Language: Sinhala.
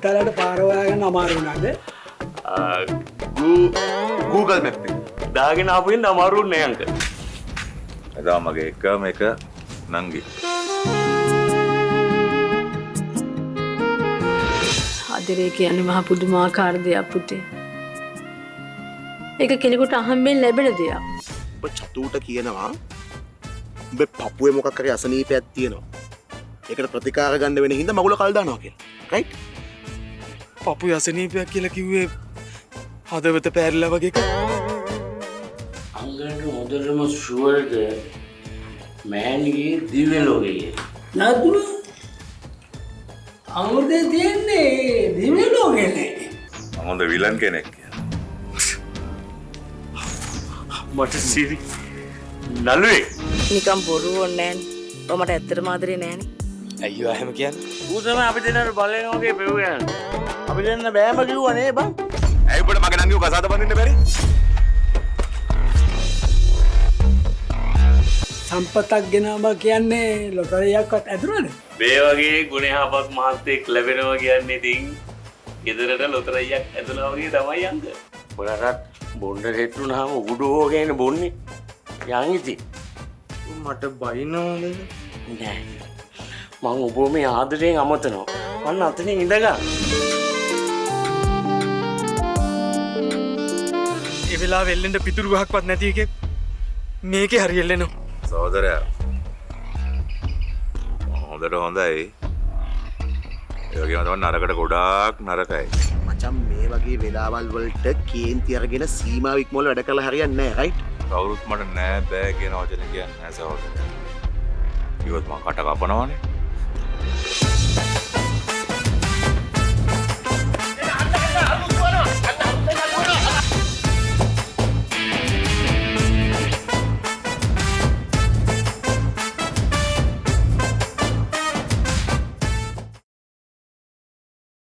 පුතාලට පාර හොයාගන්න අමාරු වුණාද? Google Map එක දාගෙන ආපු ඉන්න අමාරු නෑ අංකල්. එදා මගේ එකම එක නංගි. ආදරේ කියන්නේ මහ පුදුමාකාර දෙයක් පුතේ. ඒක කෙනෙකුට අහම්බෙන් ලැබෙන දෙයක්. ඔබ චතුට කියනවා උඹේ පපුවේ මොකක් හරි අසනීපයක් තියෙනවා. ඒකට ප්‍රතිකාර ගන්න වෙන හින්දා මගුල කල් දානවා කියලා. රයිට්? පපුවේ අසනීපයක් කියලා කිව්වේ හදවත පෑරිලා වගේ එකක්. අංගලට හොඳටම ෂුවර්ද මෑන්ගේ දිව්‍ය ලෝකයේ. නදුව අමුදේ තියන්නේ දිව්‍ය ලෝකෙනේ. හොඳ විලන් කෙනෙක්. මට සිරි නළුවේ. නිකම් බොරු ඕනේ නෑනේ. ඔය මට ඇත්තටම ආදරේ නෑනේ. අයියෝ එහෙම කියන්නේ. ඌ තමයි අපි දෙන්නට බලන වගේ පෙව් යන්නේ. අපි දෙන්න බෑම කිව්වා නේ බං. ඇයි උඹට මගේ නංගිව කසාද බඳින්න බැරි? සම්පතක් ගෙනාම කියන්නේ ලොටරියක්වත් ඇදුරද? මේ වගේ ගුණයහපත් මහත්තයෙක් ලැබෙනවා කියන්නේ ඉතින් ගෙදරට ලොතරැයියක් ඇදුණා වගේ තමයි අංක. ඔයාලට බොන්න හෙට්ටුනහම උඩු හොගෙන බොන්නේ. යන් ඉතින්. මට බයිනවද? නෑ. මං ඔබ මේ ආදරයෙන් අමතනවා. මන්න අතනින් ඉඳගන්න. ඒ වෙලාවෙ එල්ලෙන්න පිටුරු ගහක්වත් නැති එකේ මේකේ හරි එල්ලෙනවා. සහෝදරයා. හොඳට හොඳයි. ඒ වගේම තමයි නරකට ගොඩාක් නරකයි. මචං මේ වගේ වෙලාවල් වලට කේන්ති අරගෙන සීමාව ඉක්මවල වැඩ කරලා හරියන්නේ නැහැ. රයිට්? කවුරුත් මට නෑ බෑ කියන වචන කියන්නේ නැහැ සහෝදරයා. කිව්වොත් මම කට කපනවනේ.